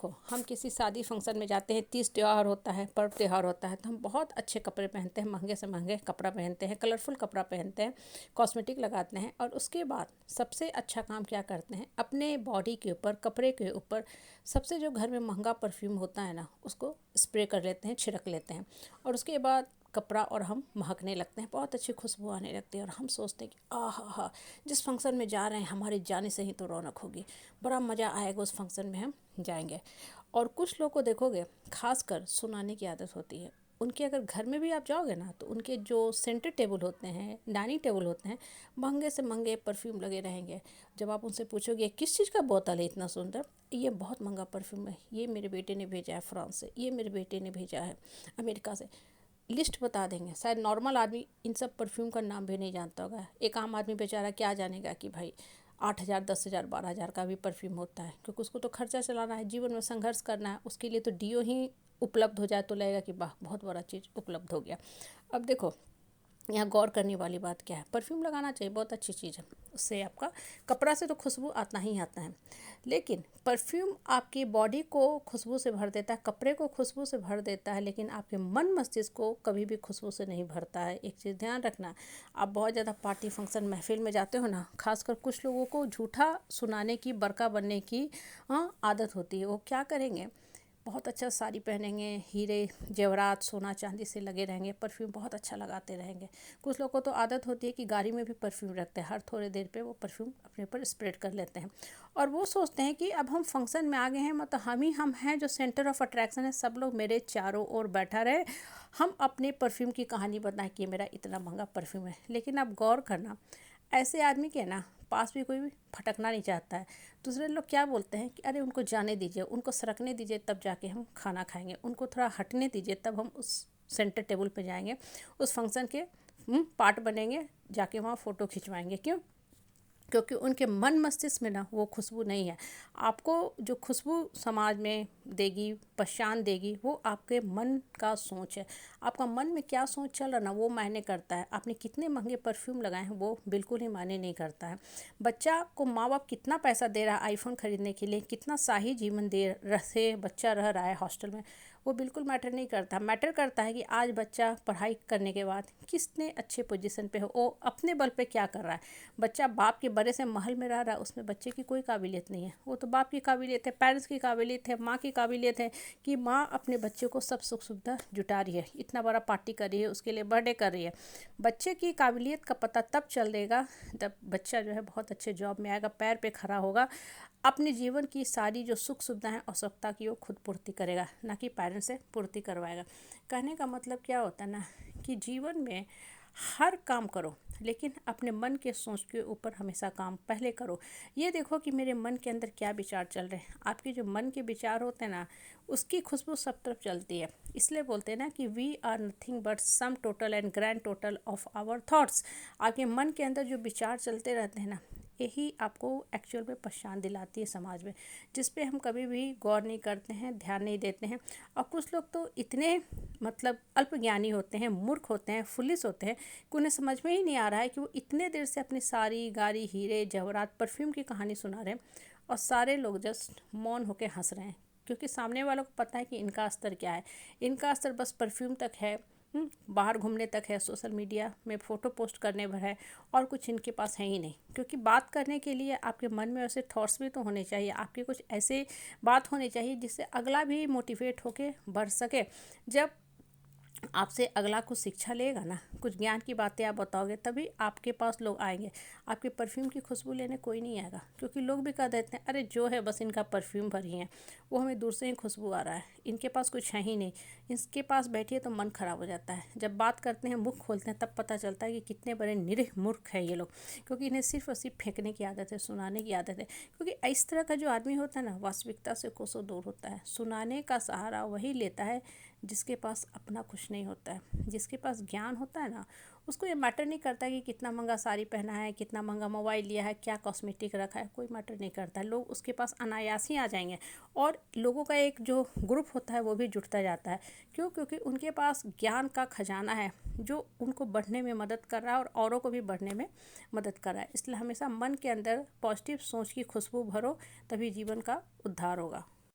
देखो, हम किसी शादी फंक्शन में जाते हैं, तीज त्योहार होता है, पर्व त्योहार होता है, तो हम बहुत अच्छे कपड़े पहनते हैं, महंगे से महंगे कपड़ा पहनते हैं, कलरफुल कपड़ा पहनते हैं, कॉस्मेटिक लगाते हैं। और उसके बाद सबसे अच्छा काम क्या करते हैं, अपने बॉडी के ऊपर, कपड़े के ऊपर सबसे जो घर में महंगा परफ्यूम होता है ना, उसको स्प्रे कर लेते हैं, छिड़क लेते हैं। और उसके बाद कपड़ा और हम महकने लगते हैं, बहुत अच्छी खुशबू आने लगती है। और हम सोचते हैं कि आहा हा, जिस फंक्शन में जा रहे हैं हमारे जाने से ही तो रौनक होगी, बड़ा मज़ा आएगा उस फंक्शन में हम जाएंगे। और कुछ लोग को देखोगे, खासकर सुनाने की आदत होती है उनके। अगर घर में भी आप जाओगे ना, तो उनके जो सेंटर टेबल होते हैं, डाइनिंग टेबल होते हैं, महंगे से महंगे परफ्यूम लगे रहेंगे। जब आप उनसे पूछोगे किस चीज़ का बोतल है इतना सुंदर, ये बहुत महंगा परफ्यूम है, ये मेरे बेटे ने भेजा है फ्रांस से, ये मेरे बेटे ने भेजा है अमेरिका से, लिस्ट बता देंगे। शायद नॉर्मल आदमी इन सब परफ्यूम का नाम भी नहीं जानता होगा। एक आम आदमी बेचारा क्या जानेगा कि भाई 8,000, 10,000, 12,000 का भी परफ्यूम होता है, क्योंकि उसको तो खर्चा चलाना है, जीवन में संघर्ष करना है। उसके लिए तो डीओ ही उपलब्ध हो जाए तो लगेगा कि वाह, बहुत बड़ा चीज़ उपलब्ध हो गया। अब देखो, यहाँ गौर करने वाली बात क्या है, परफ्यूम लगाना चाहिए, बहुत अच्छी चीज़ है। उससे आपका कपड़ा से तो खुशबू आता ही आता है, लेकिन परफ्यूम आपकी बॉडी को खुशबू से भर देता है, कपड़े को खुशबू से भर देता है, लेकिन आपके मन मस्तिष्क को कभी भी खुशबू से नहीं भरता है। एक चीज़ ध्यान रखना, आप बहुत ज़्यादा पार्टी फंक्शन महफिल में जाते हो ना, खासकर कुछ लोगों को झूठा सुनाने की, बड़का बनने की आदत होती है। वो क्या करेंगे, बहुत अच्छा साड़ी पहनेंगे, हीरे जेवरात सोना चांदी से लगे रहेंगे, परफ्यूम बहुत अच्छा लगाते रहेंगे। कुछ लोगों को तो आदत होती है कि गाड़ी में भी परफ्यूम रखते हैं, हर थोड़ी देर पे वो परफ्यूम अपने ऊपर स्प्रेड कर लेते हैं। और वो सोचते हैं कि अब हम फंक्शन में आ गए हैं, मतलब हम हैं जो सेंटर ऑफ अट्रैक्शन है, सब लोग मेरे चारों ओर बैठा रहे, हम अपने परफ्यूम की कहानी बताएं कि मेरा इतना महंगा परफ्यूम है। लेकिन आप गौर करना, ऐसे आदमी के ना पास भी कोई भी फटकना नहीं चाहता है। दूसरे लोग क्या बोलते हैं कि अरे उनको जाने दीजिए, उनको सरकने दीजिए, तब जाके हम खाना खाएंगे, उनको थोड़ा हटने दीजिए, तब हम उस सेंटर टेबल पे जाएंगे, उस फंक्शन के पार्ट बनेंगे, जाके वहाँ फ़ोटो खिंचवाएंगे। क्यों? क्योंकि उनके मन मस्तिष्क में ना वो खुशबू नहीं है। आपको जो खुशबू समाज में देगी, पहचान देगी, वो आपके मन का सोच है। आपका मन में क्या सोच चल रहा है ना, वो मायने करता है। आपने कितने महंगे परफ्यूम लगाए हैं वो बिल्कुल ही मायने नहीं करता है। बच्चा को माँ बाप कितना पैसा दे रहा है आईफोन खरीदने के लिए, कितना शाही जीवन दे रहे बच्चा रह रहा है हॉस्टल में, वो बिल्कुल मैटर नहीं करता। मैटर करता है कि आज बच्चा पढ़ाई करने के बाद कितने अच्छे पोजीशन पे हो, वो अपने बल पे क्या कर रहा है। बच्चा बाप के बड़े से महल में रह रहा है, उसमें बच्चे की कोई काबिलियत नहीं है। वो तो बाप की काबिलियत है, पेरेंट्स की काबिलियत है, माँ की काबिलियत है कि माँ अपने बच्चे को सब सुख सुविधा जुटा रही है, इतना बड़ा पार्टी कर रही है, उसके लिए बर्थडे कर रही है। बच्चे की काबिलियत का पता तब चलेगा जब बच्चा जो है बहुत अच्छे जॉब में आएगा, पैर पे खड़ा होगा, अपने जीवन की सारी जो सुख सुविधा है, आवश्यकता की, वो खुद पूर्ति करेगा, ना कि पेरेंट्स से पूर्ति करवाएगा। कहने का मतलब क्या होता है ना, कि जीवन में हर काम करो, लेकिन अपने मन के सोच के ऊपर हमेशा काम पहले करो। ये देखो कि मेरे मन के अंदर क्या विचार चल रहे हैं। आपके जो मन के विचार होते हैं ना, उसकी खुशबू सब तरफ चलती है। इसलिए बोलते हैं ना कि we are nothing but sum total and grand total of our thoughts. आपके मन के अंदर जो विचार चलते रहते हैं ना, यही आपको एक्चुअल में पहचान दिलाती है समाज में, जिस पे हम कभी भी गौर नहीं करते हैं, ध्यान नहीं देते हैं। और कुछ लोग तो इतने मतलब अल्पज्ञानी होते हैं, मूर्ख होते हैं, फुलिस होते हैं कि उन्हें समझ में ही नहीं आ रहा है कि वो इतने देर से अपनी सारी गाड़ी, हीरे जवाहरात, परफ्यूम की कहानी सुना रहे हैं, और सारे लोग जस्ट मौन होकर हंस रहे हैं, क्योंकि सामने वालों को पता है कि इनका स्तर क्या है। इनका स्तर बस परफ्यूम तक है, बाहर घूमने तक है, सोशल मीडिया में फ़ोटो पोस्ट करने भर है, और कुछ इनके पास है ही नहीं। क्योंकि बात करने के लिए आपके मन में वैसे थॉट्स भी तो होने चाहिए, आपके कुछ ऐसे बात होनी चाहिए जिससे अगला भी मोटिवेट होके बढ़ सके। जब आपसे अगला कुछ शिक्षा लेगा ना, कुछ ज्ञान की बातें आप बताओगे, तभी आपके पास लोग आएंगे। आपके परफ्यूम की खुशबू लेने कोई नहीं आएगा, क्योंकि लोग भी कह देते हैं अरे जो है बस इनका परफ्यूम भर ही है, वो हमें दूर से ही खुशबू आ रहा है, इनके पास कुछ है ही नहीं। इसके पास बैठिए तो मन खराब हो जाता है। जब बात करते हैं, मुख खोलते हैं, तब पता चलता है कि कितने बड़े निरीह मूर्ख है ये लोग, क्योंकि इन्हें सिर्फ और सिर्फ फेंकने की आदत है, सुनाने की आदत है। क्योंकि इस तरह का जो आदमी होता है ना, वास्तविकता से कोसों दूर होता है। सुनाने का सहारा वही लेता है जिसके पास अपना कुछ नहीं होता है। जिसके पास ज्ञान होता है ना, उसको ये मैटर नहीं करता कि कितना महंगा साड़ी पहना है, कितना महंगा मोबाइल लिया है, क्या कॉस्मेटिक रखा है, कोई मैटर नहीं करता है। लोग उसके पास अनायास ही आ जाएंगे, और लोगों का एक जो ग्रुप होता है वो भी जुटता जाता है। क्यों? क्योंकि उनके पास ज्ञान का खजाना है जो उनको बढ़ने में मदद कर रहा है और औरों को भी बढ़ने में मदद कर रहा है। इसलिए हमेशा मन के अंदर पॉजिटिव सोच की खुशबू भरो, तभी जीवन का उद्धार होगा।